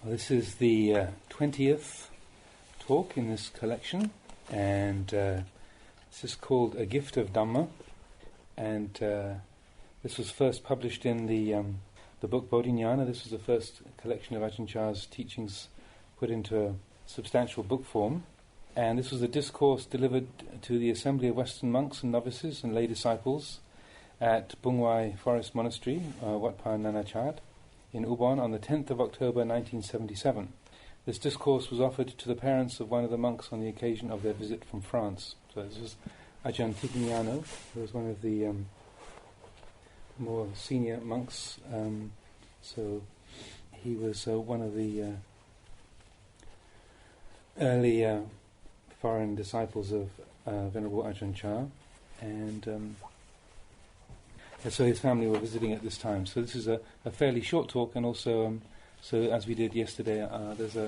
Well, this is the 20th talk in this collection, and this is called A Gift of Dhamma, and this was first published in the book Bodhinyana. This was the first collection of Ajahn Chah's teachings put into a substantial book form, and this was a discourse delivered to the Assembly of Western monks and novices and lay disciples at Bungwai Forest Monastery, Wat Pa Nanachat, in Ubon on the 10th of October 1977. This discourse was offered to the parents of one of the monks on the occasion of their visit from France. So this was Ajahn Amaro, who was one of the more senior monks. So he was one of the early foreign disciples of Venerable Ajahn Chah, and so his family were visiting at this time. So this is a fairly short talk, and also, so as we did yesterday, there's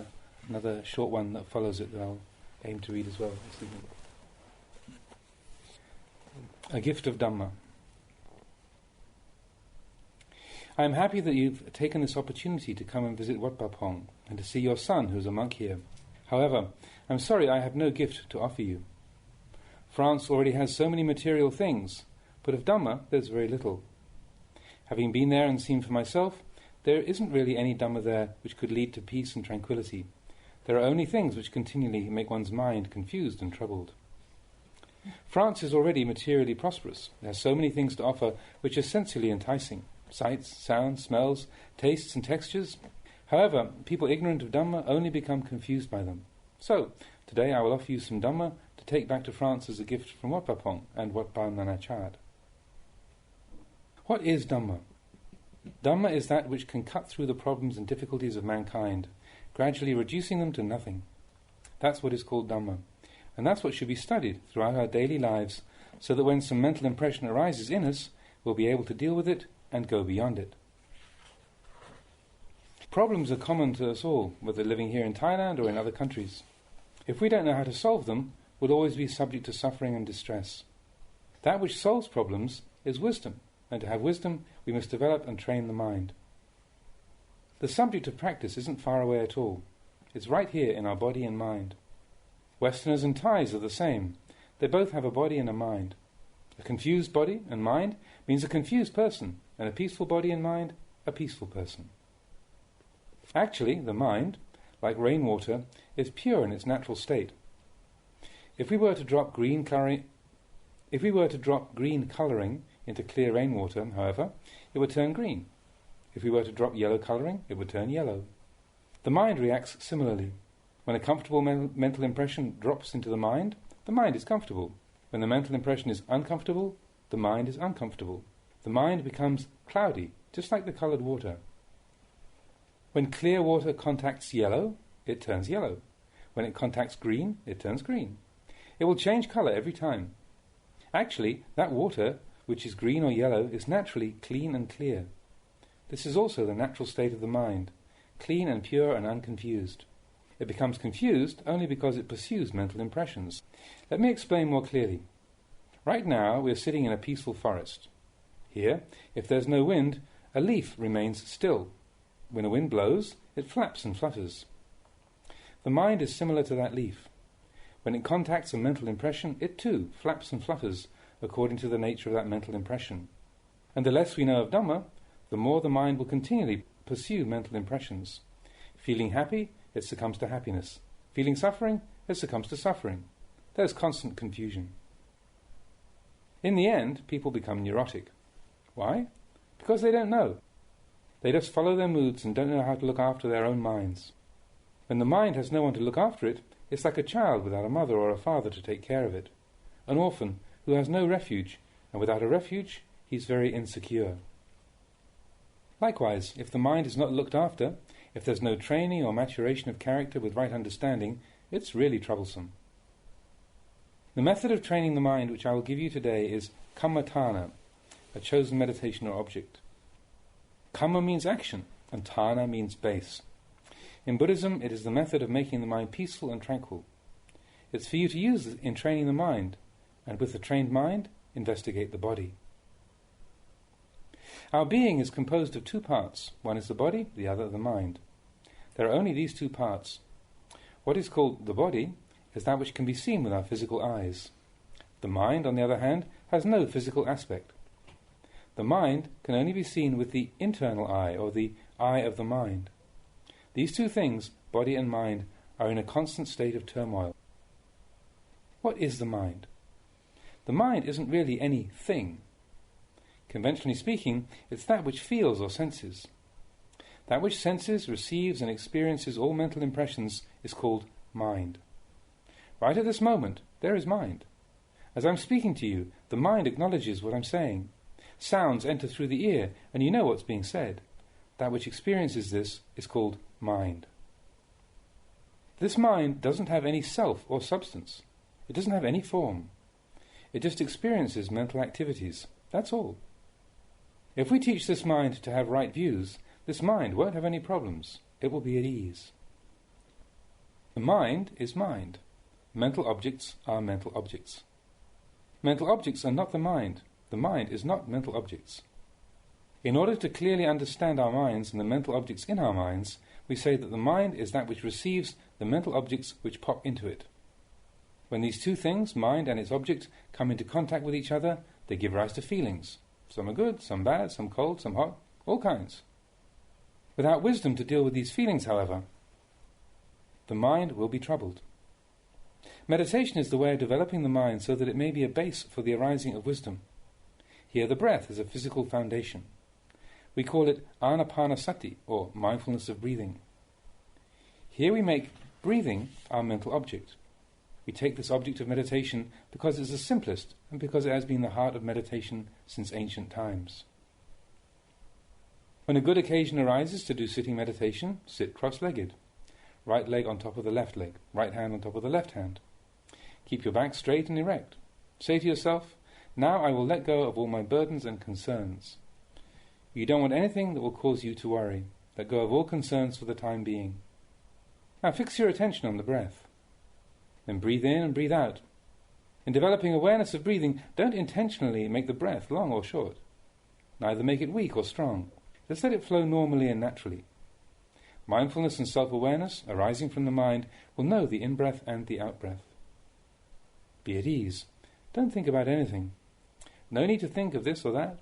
another short one that follows it that I'll aim to read as well this evening. A Gift of Dhamma. I am happy that you've taken this opportunity to come and visit Wat Pa Pong, and to see your son, who is a monk here. However, I'm sorry I have no gift to offer you. France already has so many material things, but of Dhamma there's very little. Having been there and seen for myself, there isn't really any Dhamma there which could lead to peace and tranquility. There are only things which continually make one's mind confused and troubled. France is already materially prosperous. It has so many things to offer which are sensually enticing: sights, sounds, smells, tastes and textures. However, people ignorant of Dhamma only become confused by them. So, today I will offer you some Dhamma to take back to France as a gift from Wat Pa Pong and Wat Pa Nanachat. What is Dhamma? Dhamma is that which can cut through the problems and difficulties of mankind, gradually reducing them to nothing. That's what is called Dhamma, and that's what should be studied throughout our daily lives, so that when some mental impression arises in us, we'll be able to deal with it and go beyond it. Problems are common to us all, whether living here in Thailand or in other countries. If we don't know how to solve them, we'll always be subject to suffering and distress. That which solves problems is wisdom, and to have wisdom we must develop and train the mind. The subject of practice isn't far away at all. It's right here in our body and mind. Westerners and Thais are the same. They both have a body and a mind. A confused body and mind means a confused person, and a peaceful body and mind, a peaceful person. Actually, the mind, like rainwater, is pure in its natural state. If we were to drop green colouring into clear rainwater, however, it would turn green. If we were to drop yellow colouring, it would turn yellow. The mind reacts similarly. When a comfortable mental impression drops into the mind is comfortable. When the mental impression is uncomfortable, the mind is uncomfortable. The mind becomes cloudy, just like the coloured water. When clear water contacts yellow, it turns yellow. When it contacts green, it turns green. It will change colour every time. Actually, that water, which is green or yellow, is naturally clean and clear. This is also the natural state of the mind, clean and pure and unconfused. It becomes confused only because it pursues mental impressions. Let me explain more clearly. Right now we are sitting in a peaceful forest. Here, if there's no wind, a leaf remains still. When a wind blows, it flaps and flutters. The mind is similar to that leaf. When it contacts a mental impression, it too flaps and flutters according to the nature of that mental impression. And the less we know of Dhamma, the more the mind will continually pursue mental impressions. Feeling happy, it succumbs to happiness. Feeling suffering, it succumbs to suffering. There's constant confusion. In the end, people become neurotic. Why? Because they don't know. They just follow their moods and don't know how to look after their own minds. When the mind has no one to look after it, it's like a child without a mother or a father to take care of it. An orphan who has no refuge, and without a refuge, he's very insecure. Likewise, if the mind is not looked after, if there's no training or maturation of character with right understanding, it's really troublesome. The method of training the mind which I will give you today is kammatthana, a chosen meditation or object. Kamma means action, and thana means base. In Buddhism, it is the method of making the mind peaceful and tranquil. It's for you to use in training the mind, and with the trained mind, investigate the body. Our being is composed of two parts. One is the body, the other the mind. There are only these two parts. What is called the body is that which can be seen with our physical eyes. The mind, on the other hand, has no physical aspect. The mind can only be seen with the internal eye, or the eye of the mind. These two things, body and mind, are in a constant state of turmoil. What is the mind? The mind isn't really any thing. Conventionally speaking, it's that which feels or senses. That which senses, receives and experiences all mental impressions is called mind. Right at this moment, there is mind. As I'm speaking to you, the mind acknowledges what I'm saying. Sounds enter through the ear, and you know what's being said. That which experiences this is called mind. This mind doesn't have any self or substance. It doesn't have any form. It just experiences mental activities. That's all. If we teach this mind to have right views, this mind won't have any problems. It will be at ease. The mind is mind. Mental objects are mental objects. Mental objects are not the mind. The mind is not mental objects. In order to clearly understand our minds and the mental objects in our minds, we say that the mind is that which receives the mental objects which pop into it. When these two things, mind and its object, come into contact with each other, they give rise to feelings. Some are good, some bad, some cold, some hot, all kinds. Without wisdom to deal with these feelings, however, the mind will be troubled. Meditation is the way of developing the mind so that it may be a base for the arising of wisdom. Here the breath is a physical foundation. We call it anapanasati, or mindfulness of breathing. Here we make breathing our mental object. We take this object of meditation because it's the simplest and because it has been the heart of meditation since ancient times. When a good occasion arises to do sitting meditation, sit cross-legged. Right leg on top of the left leg, right hand on top of the left hand. Keep your back straight and erect. Say to yourself, now I will let go of all my burdens and concerns. You don't want anything that will cause you to worry. Let go of all concerns for the time being. Now fix your attention on the breath. Then breathe in and breathe out. In developing awareness of breathing, don't intentionally make the breath long or short. Neither make it weak or strong. Just let it flow normally and naturally. Mindfulness and self-awareness, arising from the mind, will know the in-breath and the out-breath. Be at ease. Don't think about anything. No need to think of this or that.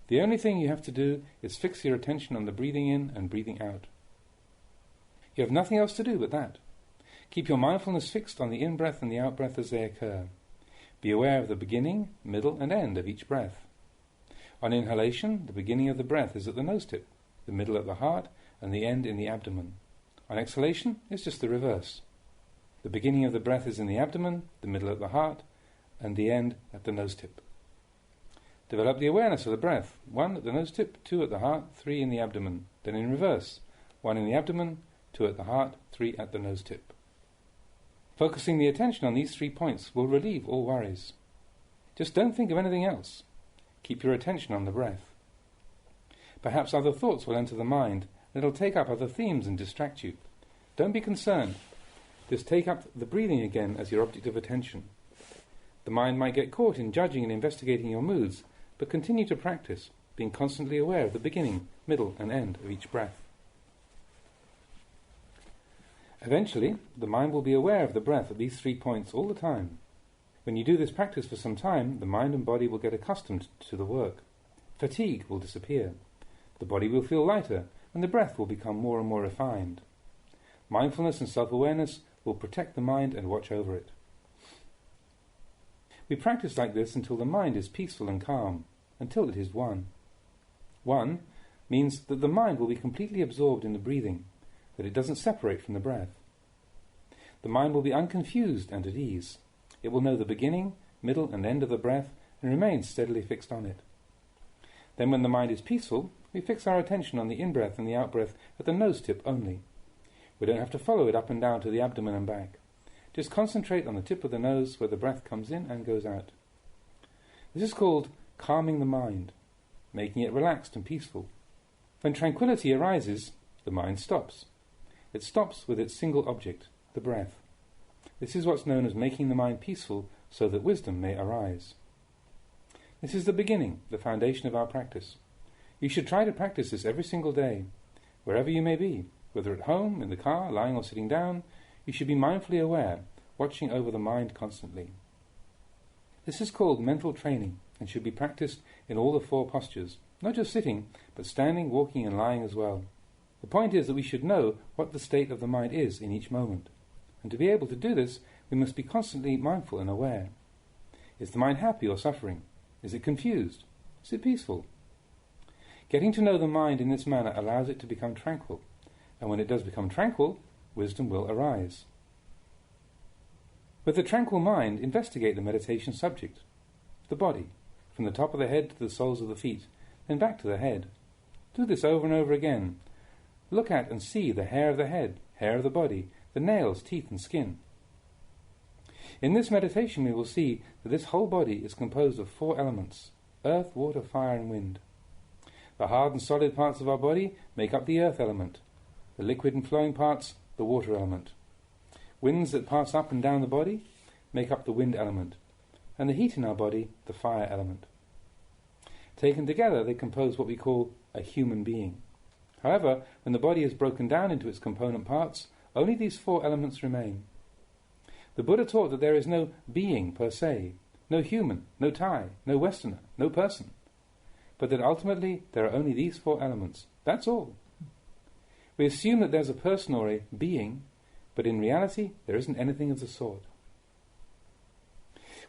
The only thing you have to do is fix your attention on the breathing in and breathing out. You have nothing else to do but that. Keep your mindfulness fixed on the in-breath and the out-breath as they occur. Be aware of the beginning, middle and end of each breath. On inhalation, the beginning of the breath is at the nose tip, the middle at the heart, and the end in the abdomen. On exhalation, it's just the reverse. The beginning of the breath is in the abdomen, the middle at the heart, and the end at the nose tip. Develop the awareness of the breath. 1 at the nose tip, 2 at the heart, 3 in the abdomen. Then in reverse. 1 in the abdomen, 2 at the heart, 3 at the nose tip. Focusing the attention on these 3 points will relieve all worries. Just don't think of anything else. Keep your attention on the breath. Perhaps other thoughts will enter the mind, and it'll take up other themes and distract you. Don't be concerned. Just take up the breathing again as your object of attention. The mind might get caught in judging and investigating your moods, but continue to practice, being constantly aware of the beginning, middle and end of each breath. Eventually, the mind will be aware of the breath at these 3 points all the time. When you do this practice for some time, the mind and body will get accustomed to the work. Fatigue will disappear. The body will feel lighter, and the breath will become more and more refined. Mindfulness and self-awareness will protect the mind and watch over it. We practice like this until the mind is peaceful and calm, until it is one. One means that the mind will be completely absorbed in the breathing, that it doesn't separate from the breath. The mind will be unconfused and at ease. It will know the beginning, middle and end of the breath and remain steadily fixed on it. Then when the mind is peaceful, we fix our attention on the in-breath and the out-breath at the nose tip only. We don't have to follow it up and down to the abdomen and back. Just concentrate on the tip of the nose where the breath comes in and goes out. This is called calming the mind, making it relaxed and peaceful. When tranquility arises, the mind stops. It stops with its single object, the breath. This is what's known as making the mind peaceful so that wisdom may arise. This is the beginning, the foundation of our practice. You should try to practice this every single day, wherever you may be, Whether at home, in the car, lying or sitting down, you should be mindfully aware, watching over the mind constantly. This is called mental training and should be practiced in all the 4 postures, not just sitting, but standing, walking and lying as well. The point is that we should know what the state of the mind is in each moment. And to be able to do this, we must be constantly mindful and aware. Is the mind happy or suffering? Is it confused? Is it peaceful? Getting to know the mind in this manner allows it to become tranquil, and when it does become tranquil, wisdom will arise. With the tranquil mind, investigate the meditation subject, the body, from the top of the head to the soles of the feet, then back to the head. Do this over and over again. Look at and see the hair of the head, hair of the body, the nails, teeth and skin. In this meditation we will see that this whole body is composed of 4 elements: earth, water, fire and wind. The hard and solid parts of our body make up the earth element, the liquid and flowing parts the water element. Winds that pass up and down the body make up the wind element, and the heat in our body the fire element. Taken together they compose what we call a human being. However, when the body is broken down into its component parts, only these 4 elements remain. The Buddha taught that there is no being per se, no human, no Thai, no Westerner, no person, but that ultimately there are only these 4 elements. That's all. We assume that there's a person or a being, but in reality there isn't anything of the sort.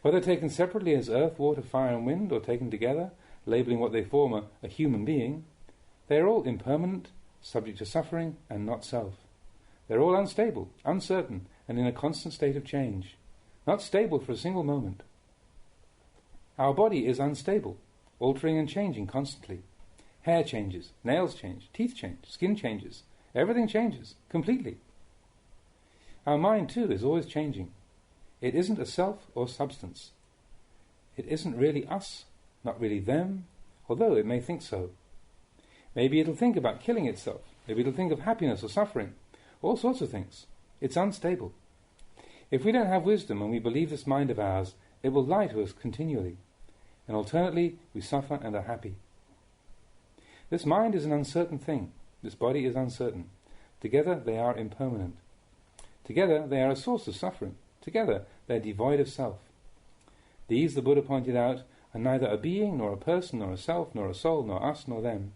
Whether taken separately as earth, water, fire and wind, or taken together, labelling what they form a human being, they are all impermanent, subject to suffering, and not self. They're all unstable, uncertain, and in a constant state of change, not stable for a single moment. Our body is unstable, altering and changing constantly. Hair changes, nails change, teeth change, skin changes, everything changes, completely. Our mind too is always changing. It isn't a self or substance. It isn't really us, not really them, although it may think so. Maybe it'll think about killing itself, maybe it'll think of happiness or suffering, all sorts of things. It's unstable. If we don't have wisdom and we believe this mind of ours, it will lie to us continually, and alternately we suffer and are happy. This mind is an uncertain thing. This body is uncertain. Together they are impermanent. Together they are a source of suffering. Together they are devoid of self. These, the Buddha pointed out, are neither a being, nor a person, nor a self, nor a soul, nor us, nor them.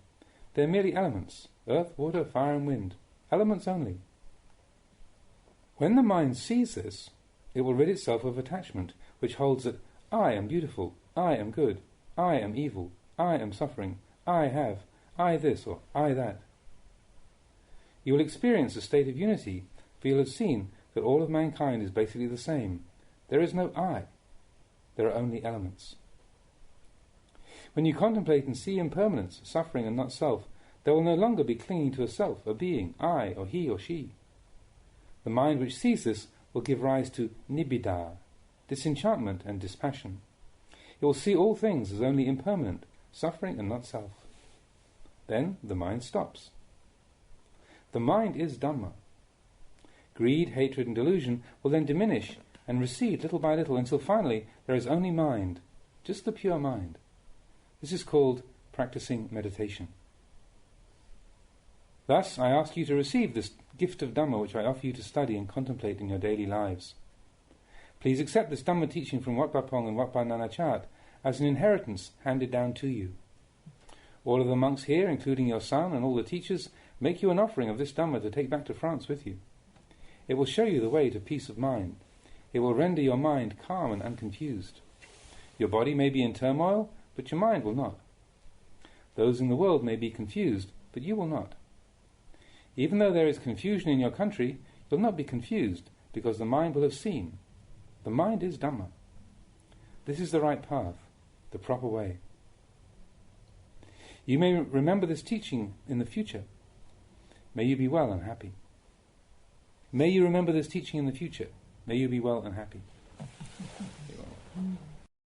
They are merely elements, earth, water, fire and wind. Elements only. When the mind sees this, it will rid itself of attachment, which holds that I am beautiful, I am good, I am evil, I am suffering, I have, I this or I that. You will experience a state of unity, for you will have seen that all of mankind is basically the same. There is no I. There are only elements. When you contemplate and see impermanence, suffering and not self, there will no longer be clinging to a self, a being, I or he or she. The mind which sees this will give rise to nibbida, disenchantment and dispassion. It will see all things as only impermanent, suffering and not self. Then the mind stops. The mind is Dhamma. Greed, hatred and delusion will then diminish and recede little by little until finally there is only mind, just the pure mind. This is called practicing meditation. Thus, I ask you to receive this gift of Dhamma which I offer you to study and contemplate in your daily lives. Please accept this Dhamma teaching from Wat Pah Pong and Wat Pah Nanachat as an inheritance handed down to you. All of the monks here, including your son and all the teachers, make you an offering of this Dhamma to take back to France with you. It will show you the way to peace of mind. It will render your mind calm and unconfused. Your body may be in turmoil, but your mind will not. Those in the world may be confused, but you will not. Even though there is confusion in your country, you'll not be confused, because the mind will have seen. The mind is Dhamma. This is the right path, the proper way. You may remember this teaching in the future. May you be well and happy. May you remember this teaching in the future. May you be well and happy.